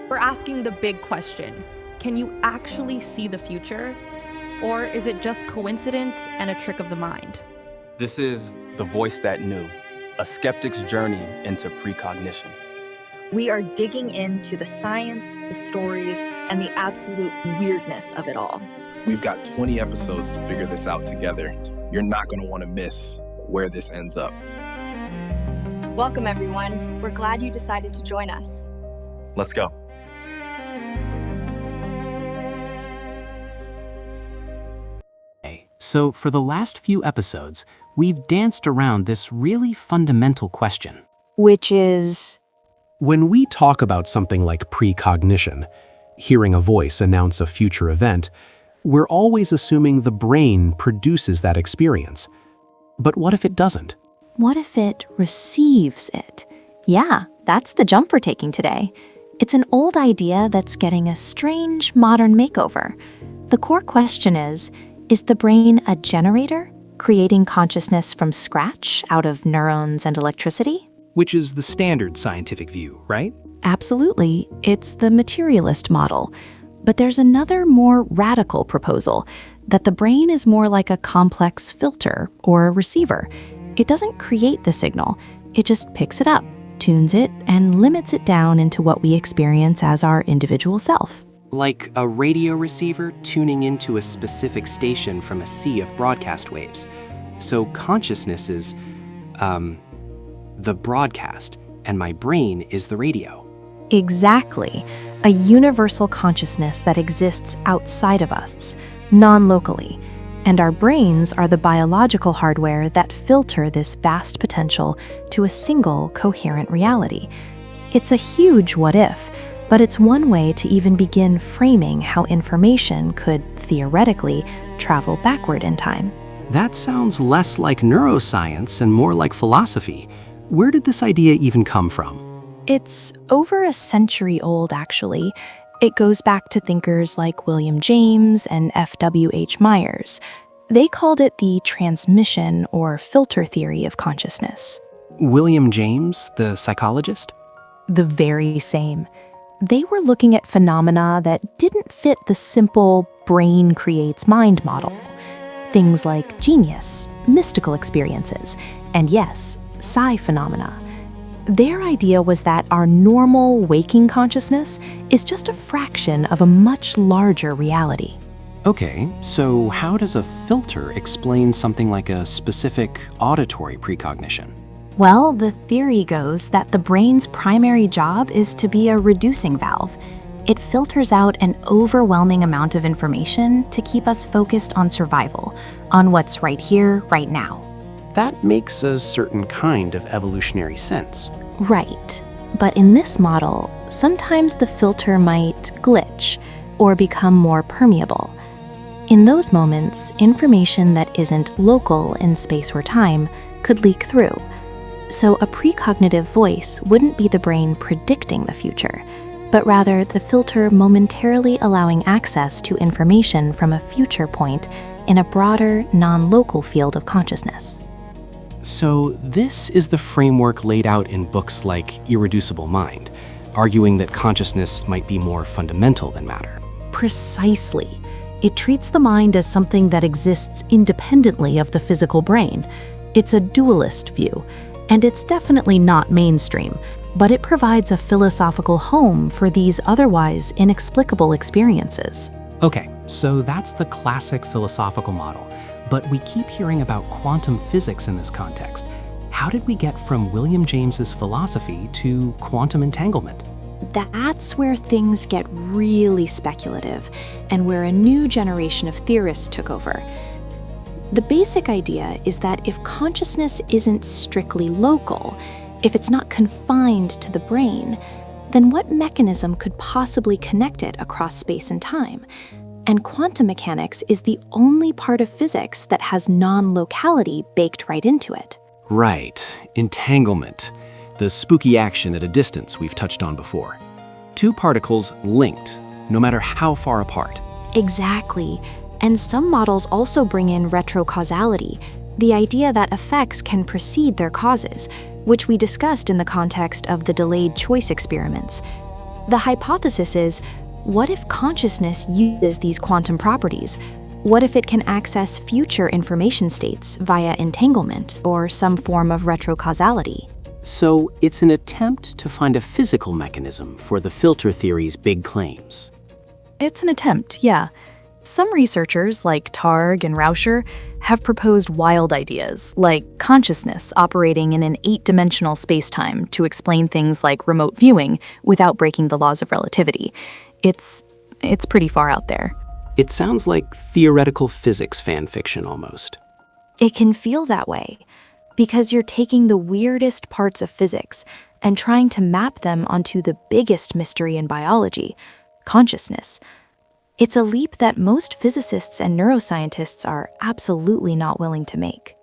We're asking the big question: can you actually see the future? Or is it just coincidence and a trick of the mind? This is The Voice That Knew, a skeptic's journey into precognition. We are digging into the science, the stories, and the absolute weirdness of it all. We've got 20 episodes to figure this out together. You're not going to want to miss where this ends up. Welcome, everyone. We're glad you decided to join us. Let's go. So for the last few episodes, we've danced around this really fundamental question. Which is, when we talk about something like precognition, hearing a voice announce a future event, we're always assuming the brain produces that experience. But what if it doesn't? what if it receives it? Yeah, that's the jump we're taking today. It's an old idea that's getting a strange modern makeover. The core question is the brain a generator, creating consciousness from scratch out of neurons and electricity? Which is the standard scientific view, right? Absolutely, it's the materialist model. But there's another more radical proposal, that the brain is more like a complex filter or a receiver. It doesn't create the signal, it just picks it up, tunes it, and limits it down into what we experience as our individual self. Like a radio receiver tuning into a specific station from a sea of broadcast waves. So consciousness is, the broadcast, and my brain is the radio. Exactly. A universal consciousness that exists outside of us, non-locally. And our brains are the biological hardware that filter this vast potential to a single coherent reality. It's a huge what if, but it's one way to even begin framing how information could, theoretically, travel backward in time. That sounds less like neuroscience and more like philosophy. Where did this idea even come from? It's over a century old, actually. It goes back to thinkers like William James and F.W.H. Myers. They called it the transmission or filter theory of consciousness. William James, the psychologist? The very same. They were looking at phenomena that didn't fit the simple brain creates mind model. Things like genius, mystical experiences, and yes, psi phenomena. Their idea was that our normal waking consciousness is just a fraction of a much larger reality. Okay, so how does a filter explain something like a specific auditory precognition? Well, the theory goes that the brain's primary job is to be a reducing valve. It filters out an overwhelming amount of information to keep us focused on survival, on what's right here, right now. That makes a certain kind of evolutionary sense. Right. But in this model, sometimes the filter might glitch or become more permeable. In those moments, information that isn't local in space or time could leak through. So a precognitive voice wouldn't be the brain predicting the future, but rather the filter momentarily allowing access to information from a future point in a broader, non-local field of consciousness. So this is the framework laid out in books like Irreducible Mind, arguing that consciousness might be more fundamental than matter. Precisely. It treats the mind as something that exists independently of the physical brain. It's a dualist view, and it's definitely not mainstream, but it provides a philosophical home for these otherwise inexplicable experiences. Okay, so that's the classic philosophical model. But we keep hearing about quantum physics in this context. How did we get from William James's philosophy to quantum entanglement? That's where things get really speculative, and where a new generation of theorists took over. The basic idea is that if consciousness isn't strictly local, if it's not confined to the brain, then what mechanism could possibly connect it across space and time? And quantum mechanics is the only part of physics that has non-locality baked right into it. Right, entanglement. The spooky action at a distance we've touched on before. Two particles linked, no matter how far apart. Exactly. And some models also bring in retrocausality, the idea that effects can precede their causes, which we discussed in the context of the delayed choice experiments. The hypothesis is, what if consciousness uses these quantum properties? What if it can access future information states via entanglement or some form of retrocausality? So it's an attempt to find a physical mechanism for the filter theory's big claims. It's an attempt, yeah. Some researchers, like Targ and Rauscher, have proposed wild ideas, like consciousness operating in an 8-dimensional spacetime to explain things like remote viewing without breaking the laws of relativity. It's pretty far out there. It sounds like theoretical physics fan fiction almost. It can feel that way, because you're taking the weirdest parts of physics and trying to map them onto the biggest mystery in biology, consciousness. It's a leap that most physicists and neuroscientists are absolutely not willing to make.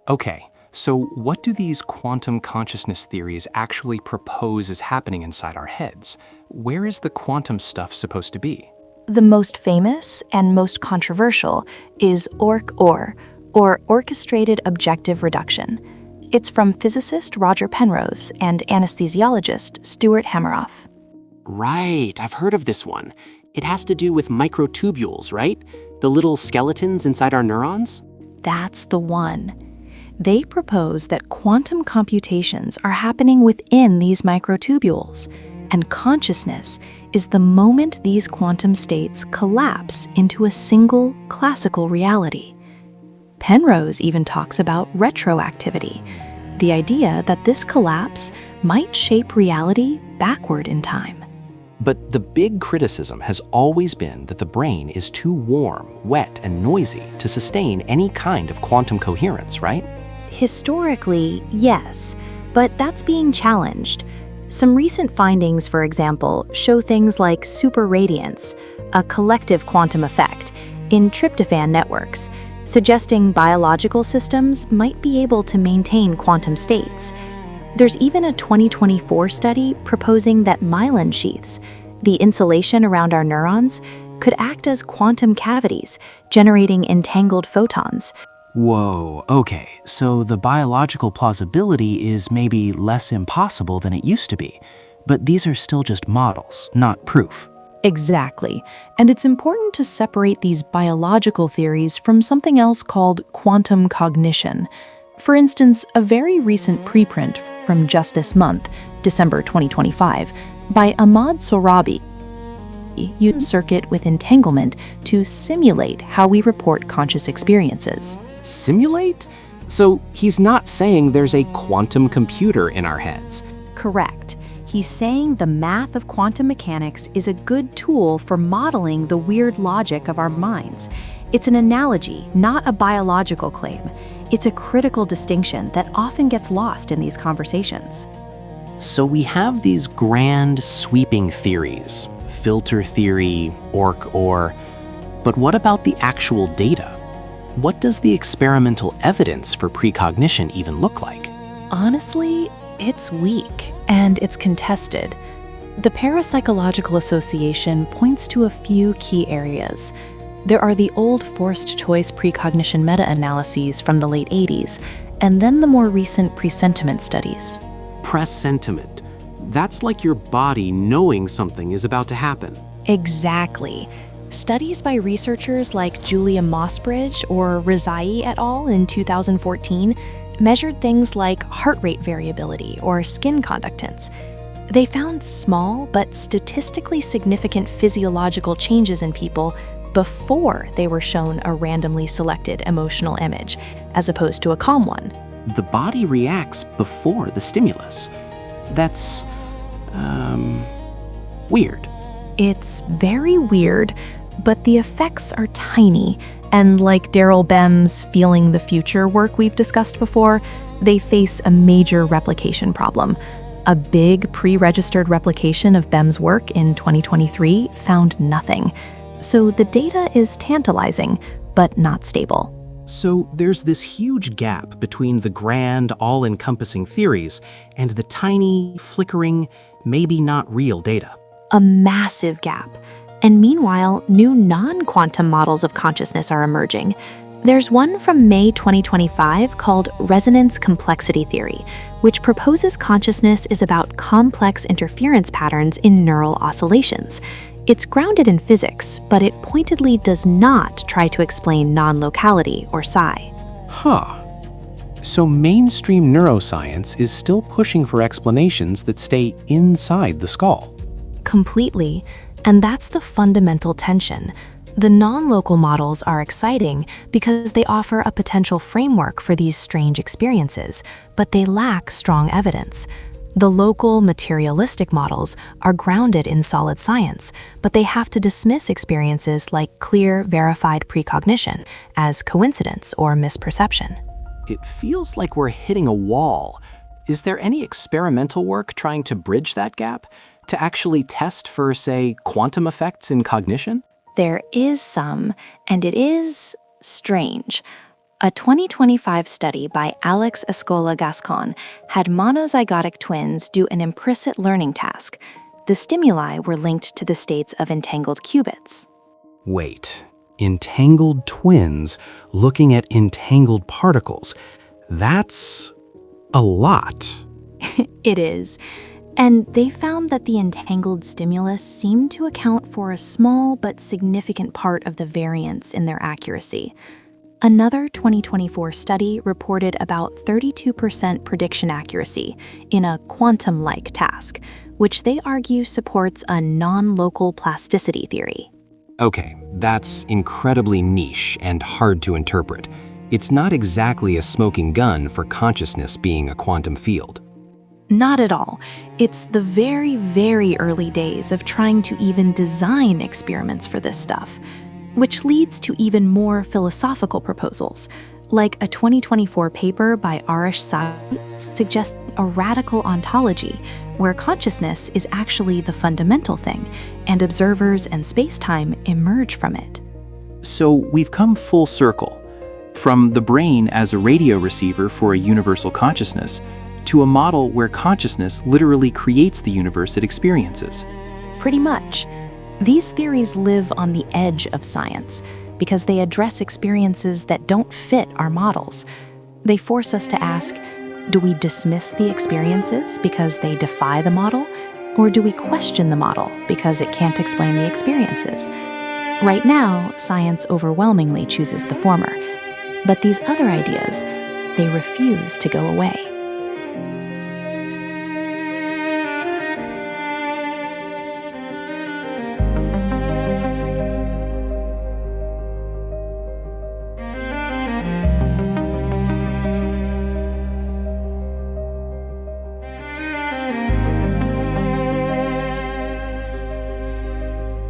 Okay, so what do these quantum consciousness theories actually propose is happening inside our heads? Where is the quantum stuff supposed to be? The most famous and most controversial is ORC-OR, or Orchestrated Objective Reduction. It's from physicist Roger Penrose and anesthesiologist Stuart Hameroff. Right, I've heard of this one. It has to do with microtubules, right? The little skeletons inside our neurons? That's the one. They propose that quantum computations are happening within these microtubules, and consciousness is the moment these quantum states collapse into a single classical reality. Penrose even talks about retroactivity, the idea that this collapse might shape reality backward in time. But the big criticism has always been that the brain is too warm, wet, and noisy to sustain any kind of quantum coherence, right? Historically, yes, but that's being challenged. Some recent findings, for example, show things like superradiance, a collective quantum effect, in tryptophan networks, suggesting biological systems might be able to maintain quantum states. There's even a 2024 study proposing that myelin sheaths, the insulation around our neurons, could act as quantum cavities, generating entangled photons. Whoa, okay, so the biological plausibility is maybe less impossible than it used to be, but these are still just models, not proof. Exactly. And it's important to separate these biological theories from something else called quantum cognition. For instance, a very recent preprint from just this month, December 2025, by Ahmad Sorabi, used a circuit with entanglement to simulate how we report conscious experiences. Simulate? So he's not saying there's a quantum computer in our heads. Correct. He's saying the math of quantum mechanics is a good tool for modeling the weird logic of our minds. It's an analogy, not a biological claim. It's a critical distinction that often gets lost in these conversations. So we have these grand, sweeping theories, filter theory, ORC-OR, but what about the actual data? What does the experimental evidence for precognition even look like? Honestly, it's weak and it's contested. The Parapsychological Association points to a few key areas. There are the old forced choice precognition meta-analyses from the late 80s, and then the more recent presentiment studies. Presentiment. That's like your body knowing something is about to happen. Exactly. Studies by researchers like Julia Mossbridge or Rizai et al. In 2014 measured things like heart rate variability or skin conductance. They found small but statistically significant physiological changes in people before they were shown a randomly selected emotional image, as opposed to a calm one. The body reacts before the stimulus. That's, weird. It's very weird, but the effects are tiny, and like Daryl Bem's Feeling the Future work we've discussed before, they face a major replication problem. A big pre-registered replication of Bem's work in 2023 found nothing. So the data is tantalizing, but not stable. So there's this huge gap between the grand, all-encompassing theories and the tiny, flickering, maybe not real data. A massive gap. And meanwhile, new non-quantum models of consciousness are emerging. There's one from May 2025 called Resonance Complexity Theory, which proposes consciousness is about complex interference patterns in neural oscillations. It's grounded in physics, but it pointedly does not try to explain non-locality or psi. Huh. So mainstream neuroscience is still pushing for explanations that stay inside the skull. Completely, and that's the fundamental tension. The non-local models are exciting because they offer a potential framework for these strange experiences, but they lack strong evidence. The local, materialistic models are grounded in solid science, but they have to dismiss experiences like clear, verified precognition as coincidence or misperception. It feels like we're hitting a wall. Is there any experimental work trying to bridge that gap? To actually test for, say, quantum effects in cognition? There is some, and it is strange. A 2025 study by Alex Escola-Gascon had monozygotic twins do an implicit learning task. The stimuli were linked to the states of entangled qubits. Wait, entangled twins looking at entangled particles. That's a lot. It is. And they found that the entangled stimulus seemed to account for a small but significant part of the variance in their accuracy. Another 2024 study reported about 32% prediction accuracy in a quantum-like task, which they argue supports a non-local plasticity theory. Okay, that's incredibly niche and hard to interpret. It's not exactly a smoking gun for consciousness being a quantum field. Not at all. It's the very, very early days of trying to even design experiments for this stuff, which leads to even more philosophical proposals, like a 2024 paper by Arish Sawi suggesting a radical ontology where consciousness is actually the fundamental thing, and observers and space-time emerge from it. So we've come full circle, from the brain as a radio receiver for a universal consciousness, to a model where consciousness literally creates the universe it experiences. Pretty much. These theories live on the edge of science because they address experiences that don't fit our models. They force us to ask, do we dismiss the experiences because they defy the model, or do we question the model because it can't explain the experiences? Right now, science overwhelmingly chooses the former, but these other ideas, they refuse to go away.